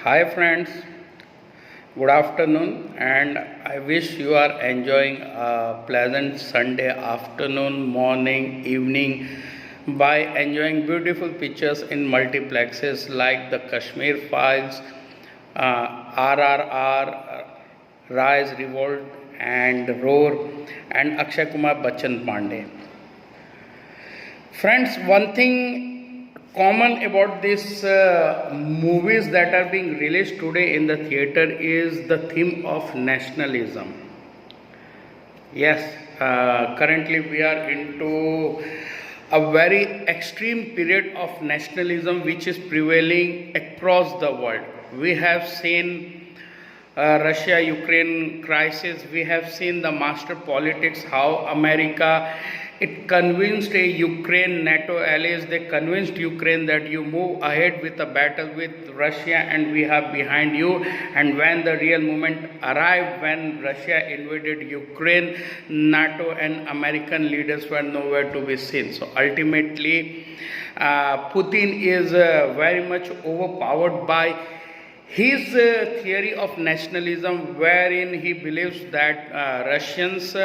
Hi friends, good afternoon, and I wish you are enjoying a pleasant Sunday afternoon, morning, evening by enjoying beautiful pictures in multiplexes like the Kashmir Files, RRR, Rise, Revolt, and Roar, and Akshay Kumar Bachchan Pandey. Friends, one thing common about these movies that are being released today in the theater is the theme of nationalism. Yes, currently we are into a very extreme period of nationalism which is prevailing across the world. We have seen Russia Ukraine crisis, we have seen the master politics, how America it convinced a Ukraine NATO allies, they convinced Ukraine that you move ahead with a battle with Russia and we are behind you. And when the real moment arrived, when Russia invaded Ukraine, NATO and American leaders were nowhere to be seen. So ultimately, Putin is very much overpowered by his theory of nationalism, wherein he believes that Russians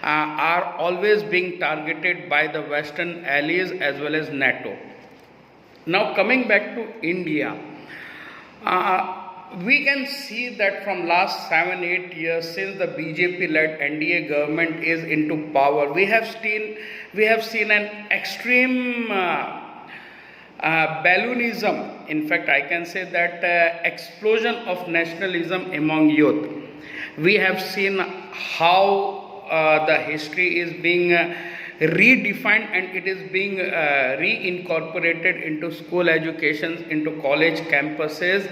are always being targeted by the Western allies as well as NATO. Now coming back to India, we can see that from last 7-8 years since the BJP-led NDA government is into power, we have seen an extreme balloonism. In fact, I can say that explosion of nationalism among youth. We have seen how the history is being redefined and it is being reincorporated into school educations, into college campuses,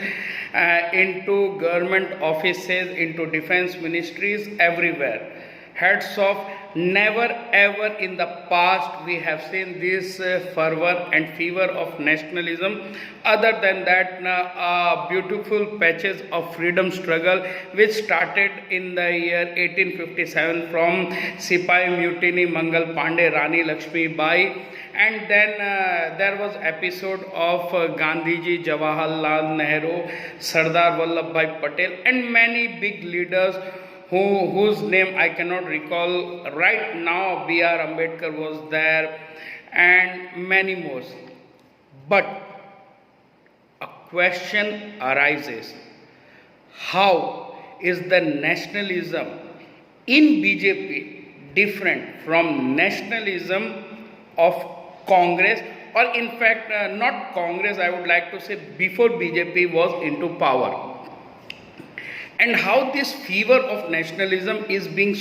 into government offices, into defense ministries, everywhere. Hats off. Never ever in the past we have seen this fervor and fever of nationalism. Other than that, beautiful patches of freedom struggle which started in the year 1857 from Sipai Mutiny, Mangal Pandey, Rani Lakshmi Bai, and then there was episode of Gandhiji, Jawaharlal Nehru, Sardar Vallabhbhai Patel, and many big leaders whose name I cannot recall right now. B.R. Ambedkar was there and many more. But a question arises, how is the nationalism in BJP different from nationalism of Congress, or in fact not Congress, I would like to say before BJP was into power? And how this fever of nationalism is being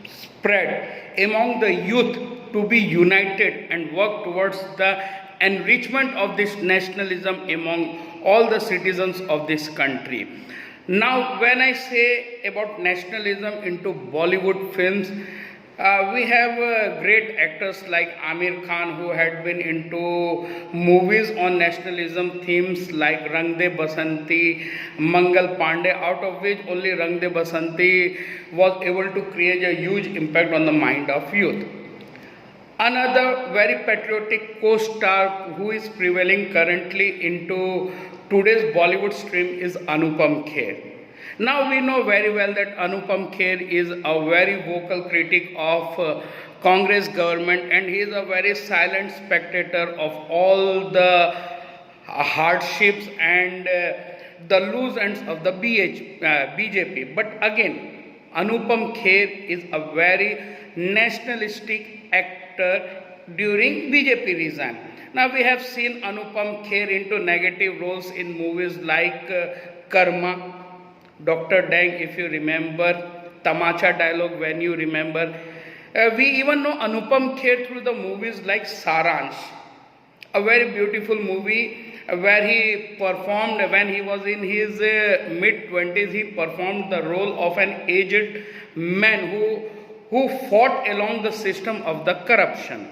spread among the youth to be united and work towards the enrichment of this nationalism among all the citizens of this country. Now, when I say about nationalism into Bollywood films, we have great actors like Amir Khan, who had been into movies on nationalism themes like Rang De Basanti, Mangal Pandey, out of which only Rang De Basanti was able to create a huge impact on the mind of youth. Another very patriotic co-star who is prevailing currently into today's Bollywood stream is Anupam Kher. Now we know very well that Anupam Kher is a very vocal critic of Congress government, and he is a very silent spectator of all the hardships and the loose ends of the BJP. But again, Anupam Kher is a very nationalistic actor during BJP regime. Now we have seen Anupam Kher into negative roles in movies like Karma, Dr. Dang, if you remember, Tamacha dialogue, when you remember. We even know Anupam Kher through the movies like Saransh, a very beautiful movie where he performed, when he was in his mid-20s, he performed the role of an aged man who fought along the system of the corruption.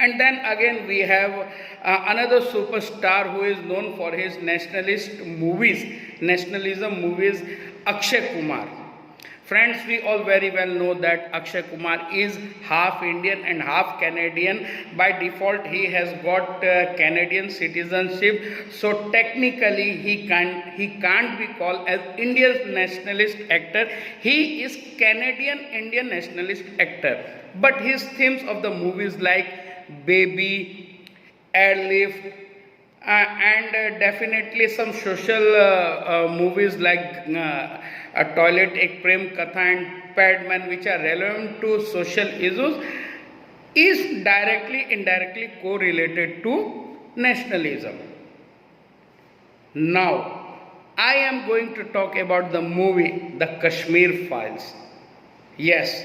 And then again we have another superstar who is known for his nationalism movies, Akshay Kumar. Friends, we all very well know that Akshay Kumar is half Indian and half Canadian. By default, he has got Canadian citizenship. So technically, he can't be called as Indian nationalist actor. He is Canadian Indian nationalist actor. But his themes of the movies like Baby, Airlift, and definitely some social movies like a Toilet Ek Prem Katha and Padman, which are relevant to social issues, is directly indirectly correlated to nationalism. Now, I am going to talk about the movie The Kashmir Files. Yes,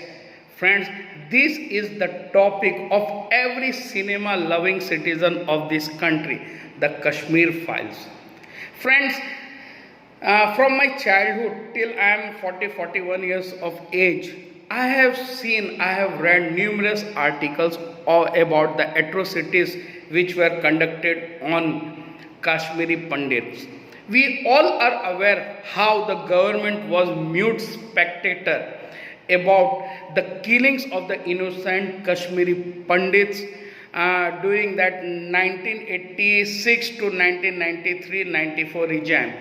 friends, this is the topic of every cinema loving citizen of this country, the Kashmir Files. Friends, from my childhood till I am 41 years of age, I have read numerous articles about the atrocities which were conducted on Kashmiri Pandits. We all are aware how the government was mute spectator about the killings of the innocent Kashmiri Pandits during that 1986 to 1993-94 regime.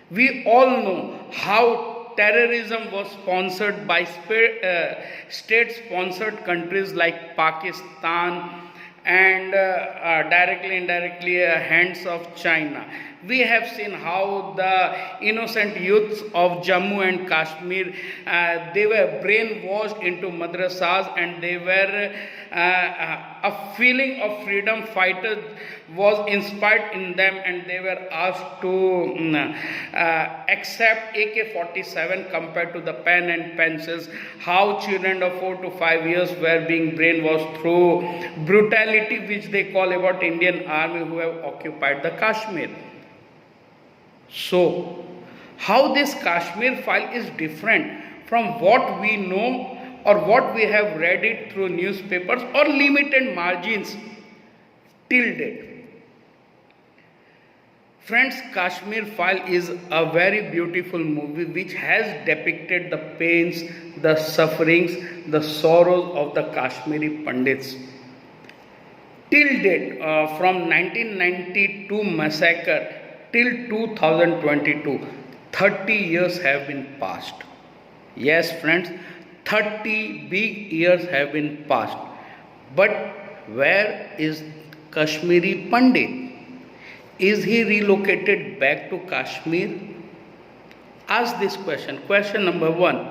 We all know how terrorism was sponsored by state-sponsored countries like Pakistan and directly, indirectly, hands of China. We have seen how the innocent youths of Jammu and Kashmir, they were brainwashed into madrasas, and they were a feeling of freedom fighters was inspired in them, and they were asked to accept AK-47 compared to the pen and pencils. How children of 4 to 5 years were being brainwashed through brutality, which they call about Indian army who have occupied the Kashmir. So, how this Kashmir file is different from what we know or what we have read it through newspapers or limited margins till date. Friends, Kashmir File is a very beautiful movie which has depicted the pains, the sufferings, the sorrows of the Kashmiri Pandits. Till date, from 1992 massacre till 2022, 30 years have been passed. Yes, friends, 30 big years have been passed. But where is Kashmiri Pandit? Is he relocated back to Kashmir? Ask this question. Question number 1.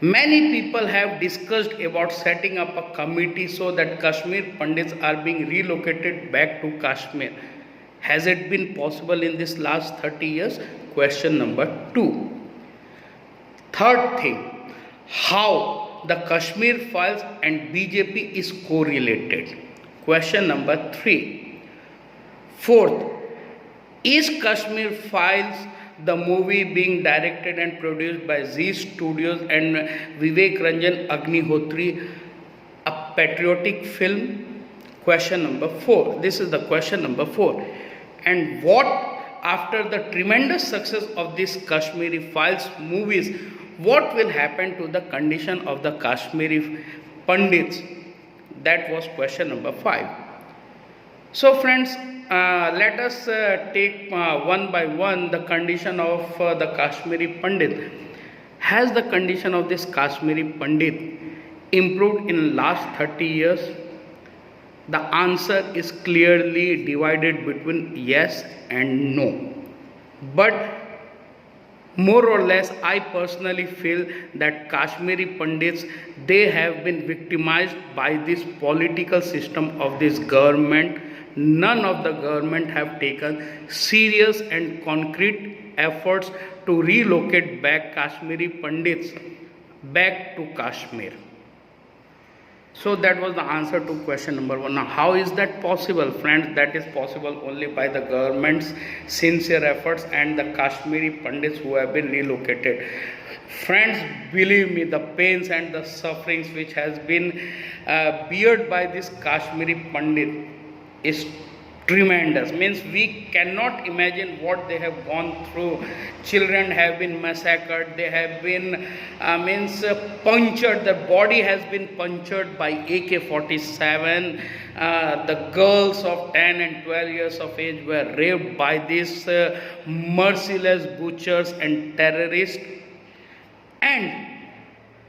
Many people have discussed about setting up a committee so that Kashmir Pandits are being relocated back to Kashmir. Has it been possible in this last 30 years? Question number 2. Third thing, how the Kashmir Files and BJP is correlated. Question number 3. Fourth, is Kashmir Files, the movie being directed and produced by Z Studios and Vivek Ranjan Agnihotri, a patriotic film? Question number 4. This is the question number 4. And what, after the tremendous success of these Kashmiri Files movies, what will happen to the condition of the Kashmiri Pandits? That was question number 5. So friends, let us take one by one the condition of the Kashmiri Pandit. Has the condition of this Kashmiri Pandit improved in last 30 years? The answer is clearly divided between yes and no. But more or less, I personally feel that Kashmiri Pandits, they have been victimized by this political system of this government. None of the government have taken serious and concrete efforts to relocate back Kashmiri Pandits back to Kashmir. So that was the answer to question number 1. Now, how is that possible, friends? That is possible only by the government's sincere efforts and the Kashmiri Pandits who have been relocated. Friends, believe me, the pains and the sufferings which has been bared by this Kashmiri Pandit is tremendous. Means we cannot imagine what they have gone through. Children have been massacred, they have been punctured, their body has been punctured by AK-47. The girls of 10 and 12 years of age were raped by these merciless butchers and terrorists. And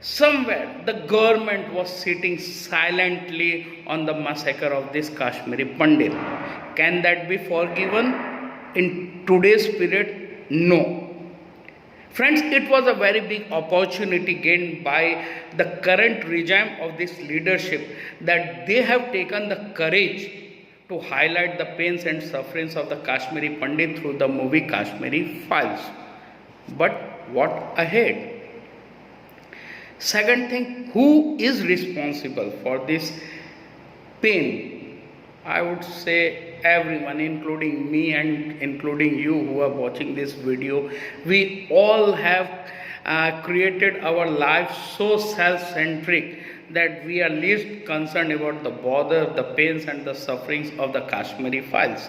somewhere the government was sitting silently on the massacre of this Kashmiri Pandit. Can that be forgiven in today's period? No. Friends, it was a very big opportunity gained by the current regime of this leadership, that they have taken the courage to highlight the pains and sufferings of the Kashmiri Pandit through the movie Kashmiri Files. But what ahead? Second thing, who is responsible for this pain? I would say everyone, including me and including you who are watching this video. We all have created our life so self-centric that we are least concerned about the bother, the pains and the sufferings of the Kashmiri Files.